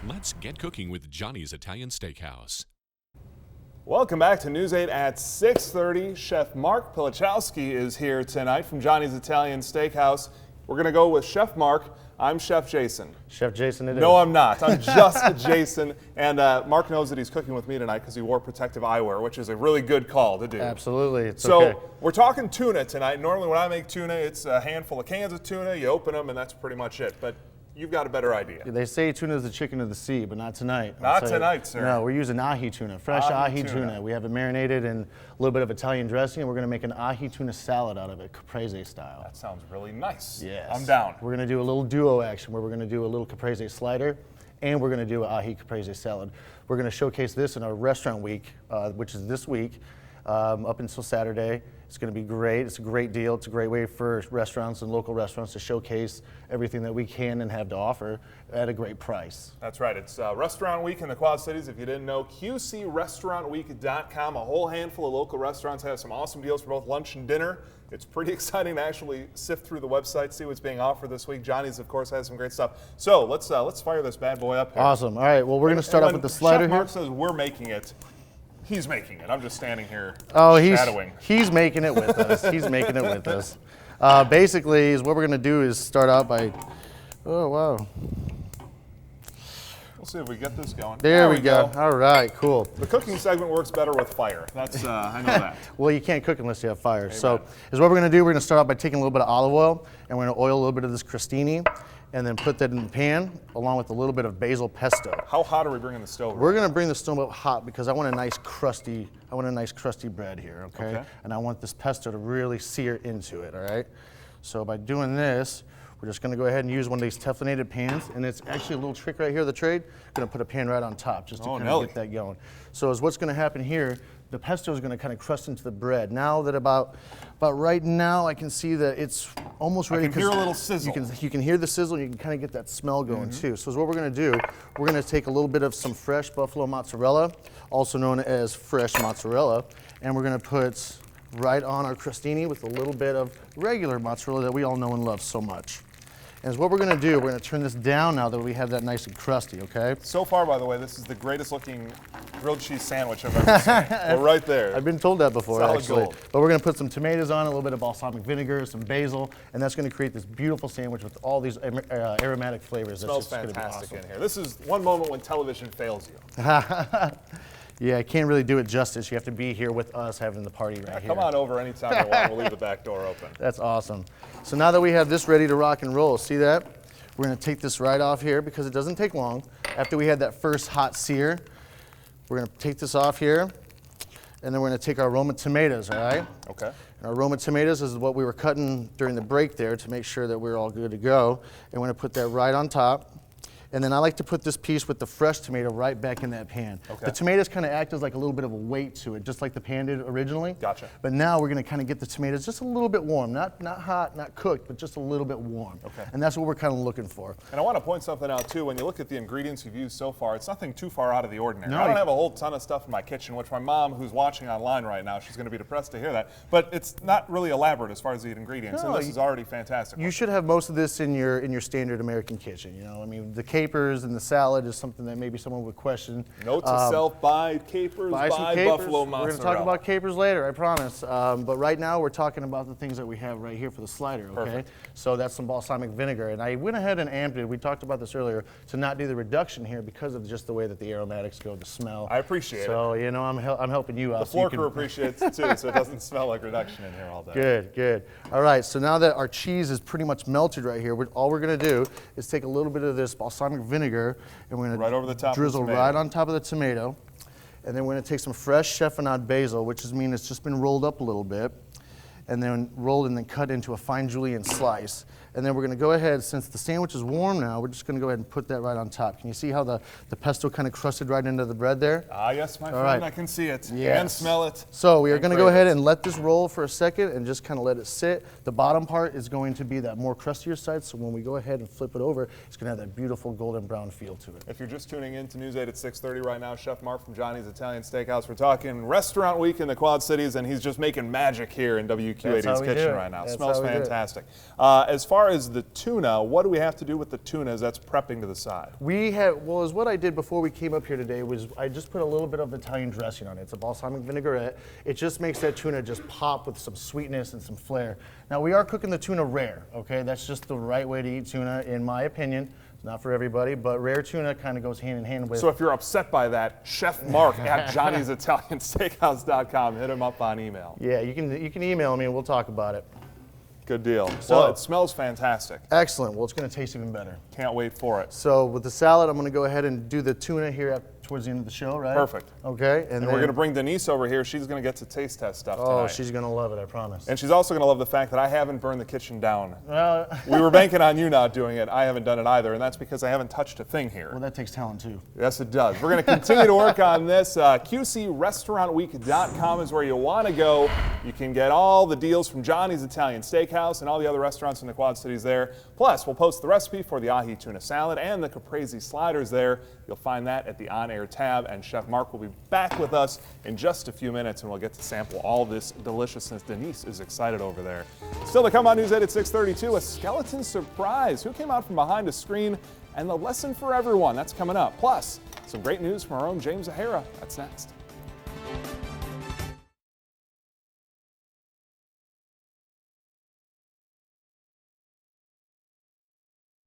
Let's get cooking with Johnny's Italian Steakhouse. Welcome back to News 8 at 6:30. Chef Mark Pilichowski is here tonight from Johnny's Italian Steakhouse. We're going to go with Chef Mark. I'm Chef Jason. Chef Jason it is. No, I'm not. I'm just Jason. And Mark knows that he's cooking with me tonight because he wore protective eyewear, which is a really good call to do. Absolutely. It's so okay. We're talking tuna tonight. Normally when I make tuna, it's a handful of cans of tuna. You open them and that's pretty much it. But you've got a better idea. They say tuna is the chicken of the sea, but not tonight. Not tonight, sir. No, we're using ahi tuna, fresh ahi tuna. We have it marinated in a little bit of Italian dressing, and we're going to make an ahi tuna salad out of it, caprese style. That sounds really nice. Yes. I'm down. We're going to do a little duo action where we're going to do a little caprese slider, and we're going to do an ahi caprese salad. We're going to showcase this in our restaurant week, which is this week, up until Saturday. It's going to be great. It's a great deal. It's a great way for restaurants and local restaurants to showcase everything that we can and have to offer at a great price. That's right. It's Restaurant Week in the Quad Cities. If you didn't know, QCRestaurantWeek.com. A whole handful of local restaurants have some awesome deals for both lunch and dinner. It's pretty exciting to actually sift through the website, see what's being offered this week. Johnny's, of course, has some great stuff. So let's fire this bad boy up here. Awesome. All right. Well, we're going to start off with the slider Chef here. Mark says we're making it. He's making it. I'm just standing here shadowing. Oh, he's making it with us. He's making it with us. Basically, is what we're going to do is start out by, oh, wow. We'll see if we get this going. There we go. All right, cool. The cooking segment works better with fire. That's I know that. Well, you can't cook unless you have fire. Amen. So is what we're going to do. We're going to start out by taking a little bit of olive oil, and we're going to oil a little bit of this crostini, and then put that in the pan along with a little bit of basil pesto. How hot are we bringing the stove? We're going to bring the stove up hot because I want a nice crusty bread here, okay? And I want this pesto to really sear into it, all right? So by doing this, we're just going to go ahead and use one of these Teflonated pans, and it's actually a little trick right here, the trade. Going to put a pan right on top just to kind of get that going. So is what's going to happen here, the pesto is going to kind of crust into the bread. Now that about right now, I can see that it's almost ready. I can hear a little sizzle. You can hear the sizzle, and you can kind of get that smell going too. So what we're going to do, we're going to take a little bit of some fresh buffalo mozzarella, also known as fresh mozzarella, and we're going to put right on our crostini with a little bit of regular mozzarella that we all know and love so much. And what we're going to do, we're going to turn this down now that we have that nice and crusty, okay? So far, by the way, this is the greatest looking grilled cheese sandwich I've ever seen. We're right there. I've been told that before, Solid actually. gold. But we're going to put some tomatoes on, a little bit of balsamic vinegar, some basil, and that's going to create this beautiful sandwich with all these aromatic flavors. Smells fantastic in here. This is one moment when television fails you. Yeah, I can't really do it justice. You have to be here with us having the party right here. Come on over anytime you want. We'll leave the back door open. That's awesome. So now that we have this ready to rock and roll, see that? We're going to take this right off here because it doesn't take long. After we had that first hot sear, we're going to take this off here, and then we're going to take our Roma tomatoes, all right? Okay. And our Roma tomatoes is what we were cutting during the break there to make sure that we're all good to go. And we're going to put that right on top. And then I like to put this piece with the fresh tomato right back in that pan. Okay. The tomatoes kind of act as like a little bit of a weight to it, just like the pan did originally. Gotcha. But now we're going to kind of get the tomatoes just a little bit warm, not hot, not cooked, but just a little bit warm. Okay. And that's what we're kind of looking for. And I want to point something out too. When you look at the ingredients you've used so far, it's nothing too far out of the ordinary. No, I don't have a whole ton of stuff in my kitchen, which my mom, who's watching online right now, she's going to be depressed to hear that. But it's not really elaborate as far as the ingredients, No, and this is already fantastic. You should have most of this in your standard American kitchen. You know, I mean, the capers and the salad is something that maybe someone would question. Note to self: buy capers, buy buffalo mozzarella. We're going to talk about capers later, I promise. But right now, we're talking about the things that we have right here for the slider. Okay. Perfect. So that's some balsamic vinegar, and I went ahead and amped it. We talked about this earlier to not do the reduction here because of just the way that the aromatics go, the smell. I appreciate it. So you know, I'm helping you out. The floor crew appreciates it too, so it doesn't smell like reduction in here all day. Good, good. All right, so now that our cheese is pretty much melted right here, all we're going to do is take a little bit of this balsamic vinegar, and we're going Right over the top of the drizzle tomato. right on top of the tomato. And then we're going to take some fresh chiffonade basil, which means it's just been rolled up a little bit, and then rolled and then cut into a fine julienne slice. And then we're going to go ahead, since the sandwich is warm now, we're just going to go ahead and put that right on top. Can you see how the pesto kind of crusted right into the bread there? Ah, yes, my friend, right. I can see it Yes. and smell it. So we are going to go ahead and let this roll for a second and just kind of let it sit. The bottom part is going to be that more crustier side, so when we go ahead and flip it over, it's going to have that beautiful golden brown feel to it. If you're just tuning in to News 8 at 6:30 right now, Chef Mark from Johnny's Italian Steakhouse. We're talking Restaurant Week in the Quad Cities, and he's just making magic here in WQAD's kitchen right now. That's Smells how we do it. fantastic. As far far as the tuna, what do we have to do with the tuna as that's prepping to the side? Well, is what I did before we came up here today was I just put a little bit of Italian dressing on it. It's a balsamic vinaigrette. It just makes that tuna just pop with some sweetness and some flair. Now, we are cooking the tuna rare, okay? That's just the right way to eat tuna, in my opinion. It's not for everybody, but rare tuna kind of goes hand in hand with... So if you're upset by that, Chef Mark at Johnny'sItalianSteakhouse.com. Hit him up on email. Yeah, you can email me and we'll talk about it. Good deal. So, well, it smells fantastic. Excellent. Well, it's going to taste even better. Can't wait for it. So with the salad, I'm going to go ahead and do the tuna here towards the end of the show, right? Perfect. Okay. And we're going to bring Denise over here. She's going to get to taste test stuff tonight. Oh, she's going to love it, I promise. And she's also going to love the fact that I haven't burned the kitchen down. Well, we were banking on you not doing it. I haven't done it either, and that's because I haven't touched a thing here. Well, that takes talent too. Yes, it does. We're going to continue to work on this. QCRestaurantWeek.com is where you want to go. You can get all the deals from Johnny's Italian Steakhouse and all the other restaurants in the Quad Cities there. Plus, we'll post the recipe for the ahi tuna salad and the caprese sliders there. You'll find that at the on-air tab, and Chef Mark will be back with us in just a few minutes, and we'll get to sample all this deliciousness. Denise is excited over there. Still to come on News 8 at 6:32, a skeleton surprise. Who came out from behind a screen, and the lesson for everyone. That's coming up. Plus, some great news from our own James O'Hara. That's next.